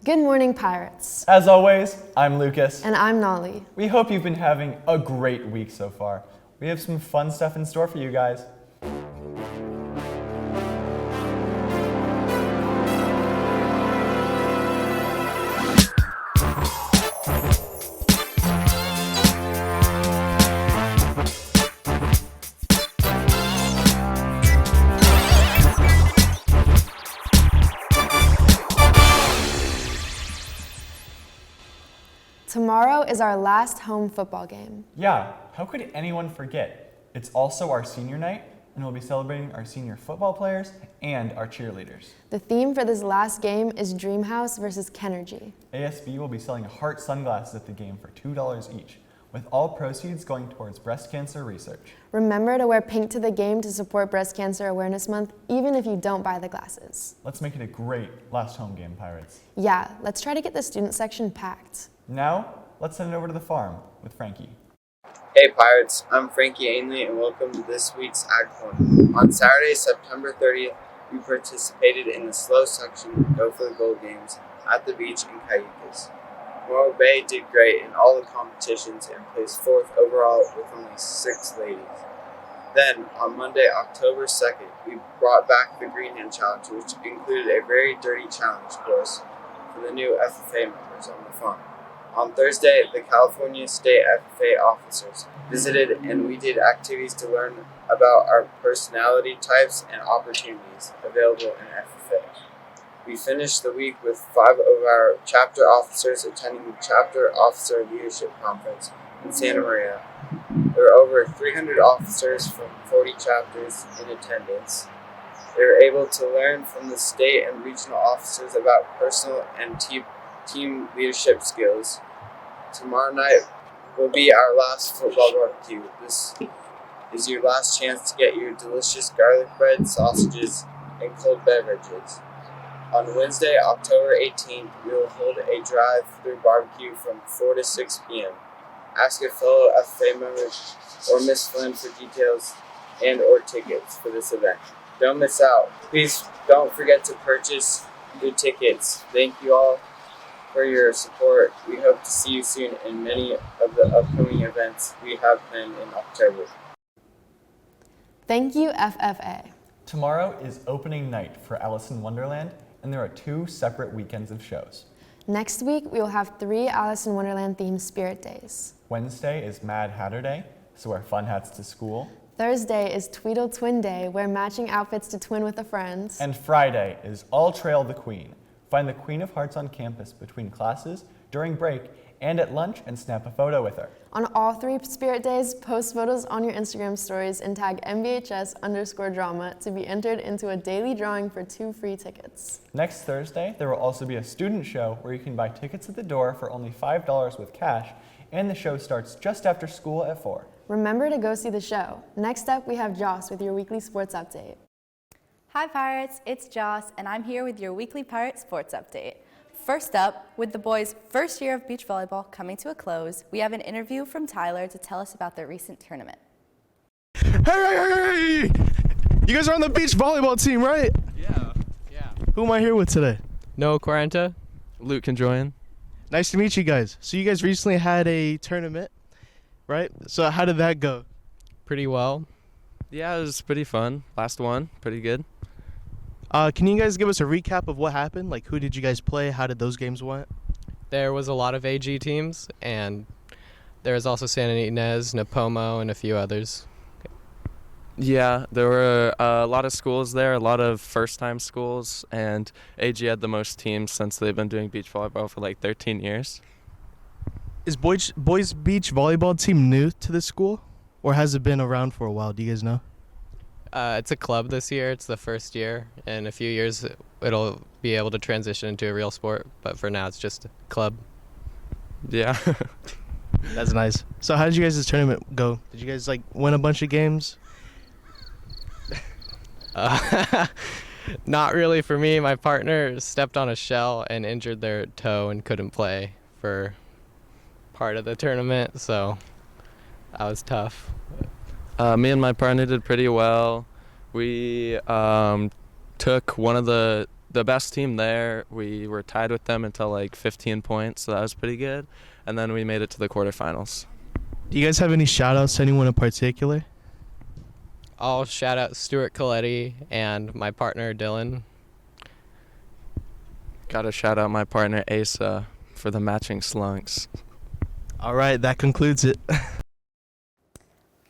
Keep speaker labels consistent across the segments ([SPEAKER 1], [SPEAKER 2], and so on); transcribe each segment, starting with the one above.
[SPEAKER 1] Good morning, Pirates.
[SPEAKER 2] As always, I'm Lucas.
[SPEAKER 1] And I'm Nolly.
[SPEAKER 2] We hope you've been having a great week so far. We have some fun stuff in store for you guys.
[SPEAKER 1] Tomorrow is our last home football game.
[SPEAKER 2] Yeah, how could anyone forget? It's also our senior night, and we'll be celebrating our senior football players and our cheerleaders.
[SPEAKER 1] The theme for this last game is Dreamhouse versus Kenergy.
[SPEAKER 2] ASB will be selling heart sunglasses at the game for $2 each, with all proceeds going towards breast cancer research.
[SPEAKER 1] Remember to wear pink to the game to support Breast Cancer Awareness Month, even if you don't buy the glasses.
[SPEAKER 2] Let's make it a great last home game, Pirates.
[SPEAKER 1] Yeah, let's try to get the student section packed.
[SPEAKER 2] Now, let's send it over to the farm with Frankie.
[SPEAKER 3] Hey Pirates, I'm Frankie Ainley and welcome to this week's Ag Corner. On Saturday, September 30th, we participated in the slow section Go for the Gold games at the beach in Cayucas. Morro Bay did great in all the competitions and placed 4th overall with only 6 ladies. Then, on Monday, October 2nd, we brought back the Green Hand Challenge, which included a very dirty challenge course for the new FFA members on the farm. On Thursday, the California State FFA officers visited and we did activities to learn about our personality types and opportunities available in FFA. We finished the week with 5 of our chapter officers attending the Chapter Officer Leadership Conference in Santa Maria. There were over 300 officers from 40 chapters in attendance. They were able to learn from the state and regional officers about personal and team leadership skills. Tomorrow night will be our last football barbecue. This is your last chance to get your delicious garlic bread, sausages, and cold beverages. On Wednesday, October 18th, we will hold a drive-through barbecue from 4 to 6 p.m. Ask a fellow FFA member or Miss Flynn for details and or tickets for this event. Don't miss out. Please don't forget to purchase your tickets. Thank you all for your support. We hope to see you soon in many of the upcoming events we have planned in October.
[SPEAKER 1] Thank you, FFA.
[SPEAKER 2] Tomorrow is opening night for Alice in Wonderland, and there are 2 separate weekends of shows.
[SPEAKER 1] Next week, we will have 3 Alice in Wonderland themed Spirit Days.
[SPEAKER 2] Wednesday is Mad Hatter Day, so wear fun hats to school.
[SPEAKER 1] Thursday is Tweedle Twin Day, wear matching outfits to twin with a friend.
[SPEAKER 2] And Friday is All Trail the Queen. Find the Queen of Hearts on campus between classes, during break, and at lunch and snap a photo with her.
[SPEAKER 1] On all 3 Spirit Days, post photos on your Instagram stories and tag MVHS_drama to be entered into a daily drawing for 2 free tickets.
[SPEAKER 2] Next Thursday, there will also be a student show where you can buy tickets at the door for only $5 with cash, and the show starts just after school at 4.
[SPEAKER 1] Remember to go see the show. Next up, we have Joss with your weekly sports update.
[SPEAKER 4] Hi Pirates, it's Joss, and I'm here with your weekly Pirate Sports Update. First up, with the boys' first year of beach volleyball coming to a close, we have an interview from Tyler to tell us about the recent tournament.
[SPEAKER 5] Hey! You guys are on the beach volleyball team, right?
[SPEAKER 6] Yeah.
[SPEAKER 5] Who am I here with today?
[SPEAKER 6] Noah Quaranta, Luke Conjoyan.
[SPEAKER 5] Nice to meet you guys. So you guys recently had a tournament, right? So how did that go?
[SPEAKER 6] Pretty well. Yeah, it was pretty fun. Last one, pretty good.
[SPEAKER 5] Can you guys give us a recap of what happened? Like, who did you guys play? How did those games went?
[SPEAKER 6] There was a lot of AG teams, and there was also Santa Ynez, Napomo, and a few others. Yeah, there were a lot of schools there, a lot of first-time schools, and AG had the most teams since they've been doing beach volleyball for like 13 years.
[SPEAKER 5] Is boys beach volleyball team new to this school, or has it been around for a while? Do you guys know?
[SPEAKER 6] It's a club this year. It's the first year. In a few years, it'll be able to transition into a real sport, but for now, it's just a club. Yeah.
[SPEAKER 5] That's nice. So how did you guys' tournament go? Did you guys, like, win a bunch of games?
[SPEAKER 6] Not really for me. My partner stepped on a shell and injured their toe and couldn't play for part of the tournament, so that was tough. Me and my partner did pretty well. We took one of the the best team there. We were tied with them until like 15 points, so that was pretty good. And then we made it to the quarterfinals.
[SPEAKER 5] Do you guys have any shout-outs to anyone in particular?
[SPEAKER 6] I'll shout out Stuart Coletti and my partner Dylan. Gotta shout out my partner Asa for the matching slunks.
[SPEAKER 5] All right, that concludes it.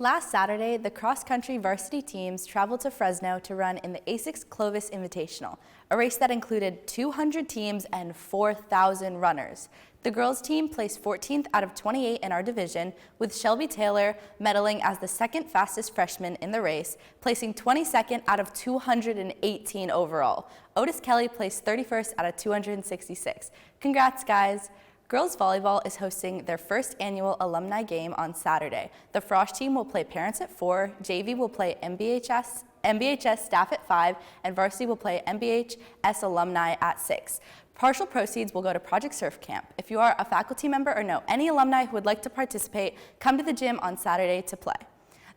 [SPEAKER 4] Last Saturday, the cross-country varsity teams traveled to Fresno to run in the ASICS Clovis Invitational, a race that included 200 teams and 4,000 runners. The girls' team placed 14th out of 28 in our division, with Shelby Taylor medaling as the second fastest freshman in the race, placing 22nd out of 218 overall. Otis Kelly placed 31st out of 266. Congrats, guys! Girls volleyball is hosting their first annual alumni game on Saturday. The Frosh team will play parents at 4, JV will play MBHS staff at 5, and varsity will play MBHS alumni at 6. Partial proceeds will go to Project Surf Camp. If you are a faculty member or know any alumni who would like to participate, come to the gym on Saturday to play.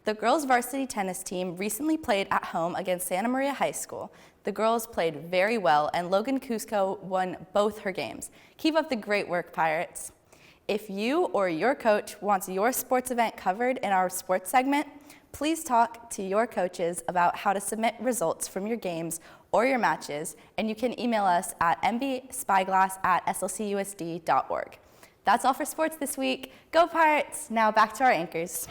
[SPEAKER 4] The girls varsity tennis team recently played at home against Santa Maria High School. The girls played very well, and Logan Cusco won both her games. Keep up the great work, Pirates. If you or your coach wants your sports event covered in our sports segment, please talk to your coaches about how to submit results from your games or your matches, and you can email us at mbspyglass@slcusd.org. That's all for sports this week. Go Pirates! Now back to our anchors.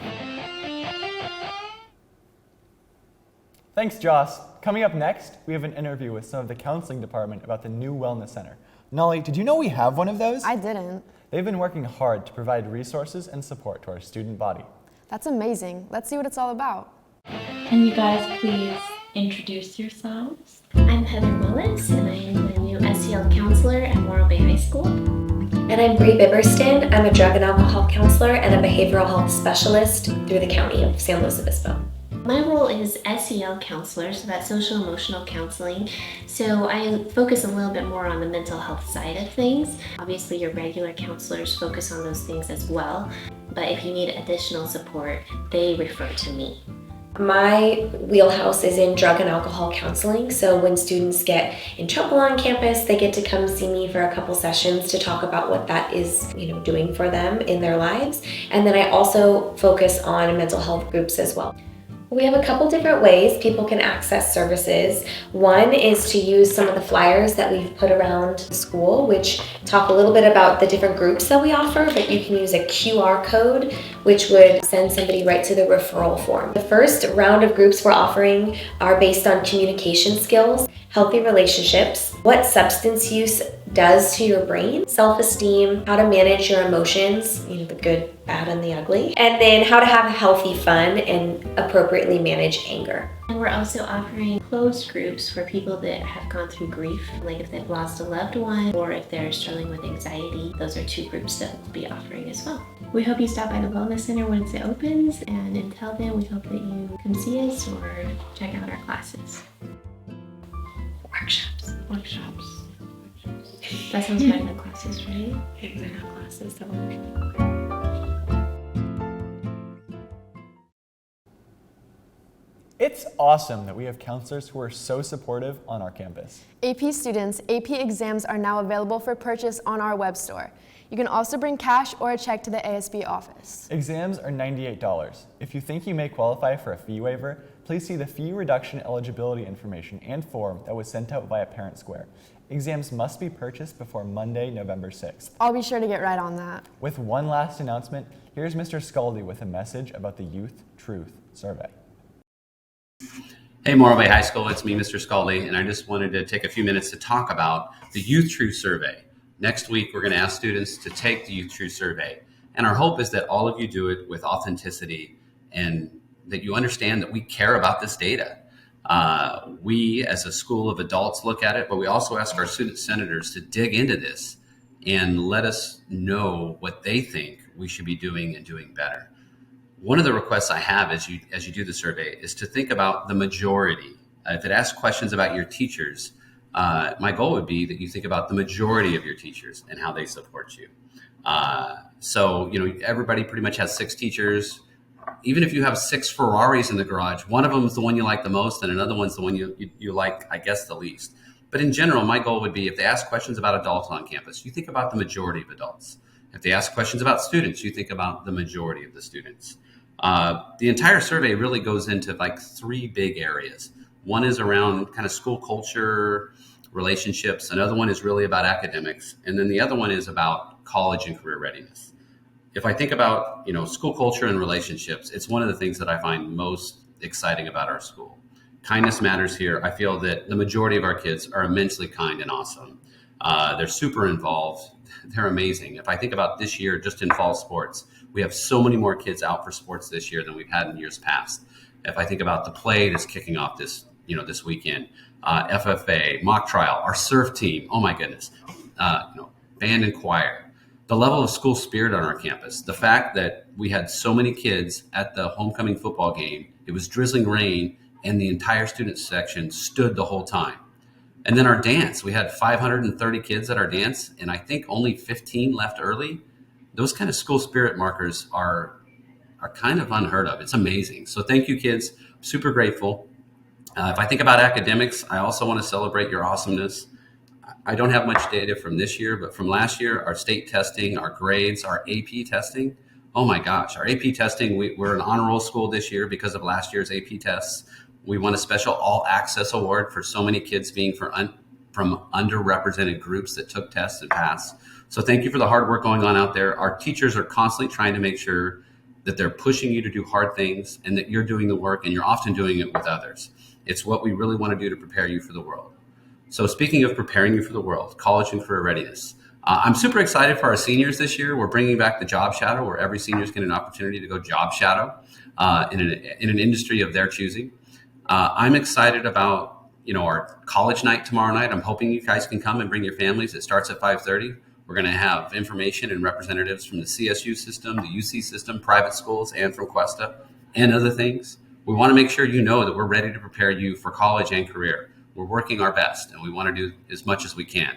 [SPEAKER 2] Thanks, Joss. Coming up next, we have an interview with some of the counseling department about the new wellness center. Nolly, did you know we have one of those?
[SPEAKER 1] I didn't.
[SPEAKER 2] They've been working hard to provide resources and support to our student body.
[SPEAKER 1] That's amazing. Let's see what it's all about.
[SPEAKER 7] Can you guys please introduce yourselves?
[SPEAKER 8] I'm Heather Willis, and I am the new SEL counselor at Morro Bay High School.
[SPEAKER 9] And I'm Bree Biberston. I'm a drug and alcohol counselor and a behavioral health specialist through the county of San Luis Obispo.
[SPEAKER 8] My role is SEL counselor, so that's social emotional counseling. So I focus a little bit more on the mental health side of things. Obviously, your regular counselors focus on those things as well, but if you need additional support, they refer to me.
[SPEAKER 9] My wheelhouse is in drug and alcohol counseling, so when students get in trouble on campus, they get to come see me for a couple sessions to talk about what that is, doing for them in their lives. And then I also focus on mental health groups as well. We have a couple different ways people can access services. One is to use some of the flyers that we've put around the school, which talk a little bit about the different groups that we offer, but you can use a QR code, which would send somebody right to the referral form. The first round of groups we're offering are based on communication skills, healthy relationships, what substance use does to your brain, self-esteem, how to manage your emotions, the good, bad, and the ugly, and then how to have healthy fun and appropriately manage anger.
[SPEAKER 8] And we're also offering closed groups for people that have gone through grief, like if they've lost a loved one or if they're struggling with anxiety. Those are 2 groups that we'll be offering as well. We hope you stop by the Wellness Center once it opens, and until then, we hope that you come see us or check out our classes. Workshops. That sounds better than classes, right? They're not classes, they're workshops.
[SPEAKER 2] It's awesome that we have counselors who are so supportive on our campus.
[SPEAKER 1] AP students, AP exams are now available for purchase on our web store. You can also bring cash or a check to the ASB office.
[SPEAKER 2] Exams are $98. If you think you may qualify for a fee waiver, please see the fee reduction eligibility information and form that was sent out via Parent Square. Exams must be purchased before Monday, November 6th.
[SPEAKER 1] I'll be sure to get right on that.
[SPEAKER 2] With one last announcement, here's Mr. Scaldi with a message about the YouthTruth survey.
[SPEAKER 10] Hey, Morro Bay High School, it's me, Mr. Scaldi, and I just wanted to take a few minutes to talk about the YouthTruth survey. Next week, we're going to ask students to take the YouthTruth survey, and our hope is that all of you do it with authenticity and that you understand that we care about this data. We, as a school of adults, look at it, but we also ask our student senators to dig into this and let us know what they think we should be doing and doing better. One of the requests I have as you do the survey is to think about the majority. If it asks questions about your teachers, my goal would be that you think about the majority of your teachers and how they support you. So everybody pretty much has 6 teachers. Even if you have 6 Ferraris in the garage, one of them is the one you like the most and another one's the one you like, I guess, the least. But in general, my goal would be if they ask questions about adults on campus, you think about the majority of adults. If they ask questions about students, you think about the majority of the students. The entire survey really goes into like 3 big areas. One is around kind of school culture, relationships. Another one is really about academics. And then the other one is about college and career readiness. If I think about, school culture and relationships, it's one of the things that I find most exciting about our school. Kindness matters here. I feel that the majority of our kids are immensely kind and awesome. They're super involved. They're amazing. If I think about this year, just in fall sports, we have so many more kids out for sports this year than we've had in years past. If I think about the play that's kicking off this weekend, FFA, mock trial, our surf team, oh my goodness, band and choir, the level of school spirit on our campus, the fact that we had so many kids at the homecoming football game, it was drizzling rain, and the entire student section stood the whole time. And then our dance, we had 530 kids at our dance, and I think only 15 left early. Those kind of school spirit markers are kind of unheard of. It's amazing. So thank you, kids. Super grateful. If I think about academics, I also want to celebrate your awesomeness. I don't have much data from this year, but from last year, our state testing, our grades, our AP testing. Oh my gosh, our AP testing, we're an honor roll school this year because of last year's AP tests. We won a special all access award for so many kids being from underrepresented groups that took tests and passed. So thank you for the hard work going on out there. Our teachers are constantly trying to make sure that they're pushing you to do hard things and that you're doing the work, and you're often doing it with others. It's what we really want to do to prepare you for the world. So speaking of preparing you for the world, college and career readiness, I'm super excited for our seniors this year. We're bringing back the job shadow, where every senior is getting an opportunity to go job shadow in an industry of their choosing. I'm excited about our college night tomorrow night. I'm hoping you guys can come and bring your families. It starts at 5:30. We're going to have information and representatives from the CSU system, the UC system, private schools, and from Cuesta, and other things. We want to make sure you know that we're ready to prepare you for college and career. We're working our best, and we want to do as much as we can.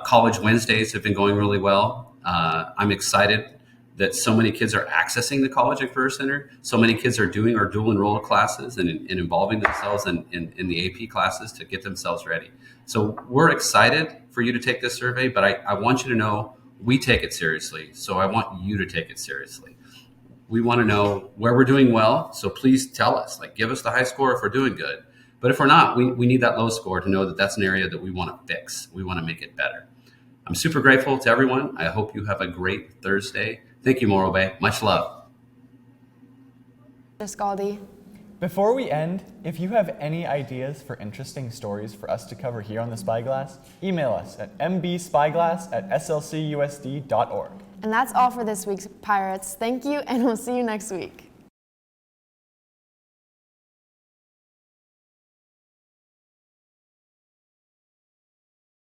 [SPEAKER 10] College Wednesdays have been going really well. I'm excited that so many kids are accessing the College and Career Center. So many kids are doing our dual enroll classes and involving themselves in the AP classes to get themselves ready. So we're excited for you to take this survey, but I want you to know we take it seriously. So I want you to take it seriously. We want to know where we're doing well. So please tell us, give us the high score if we're doing good. But if we're not, we need that low score to know that that's an area that we want to fix. We want to make it better. I'm super grateful to everyone. I hope you have a great Thursday. Thank you, Morro Bay. Much love.
[SPEAKER 1] Mr. Scaldi.
[SPEAKER 2] Before we end, if you have any ideas for interesting stories for us to cover here on the Spyglass, email us at mbspyglass@slcusd.org.
[SPEAKER 1] And that's all for this week's Pirates. Thank you, and we'll see you next week.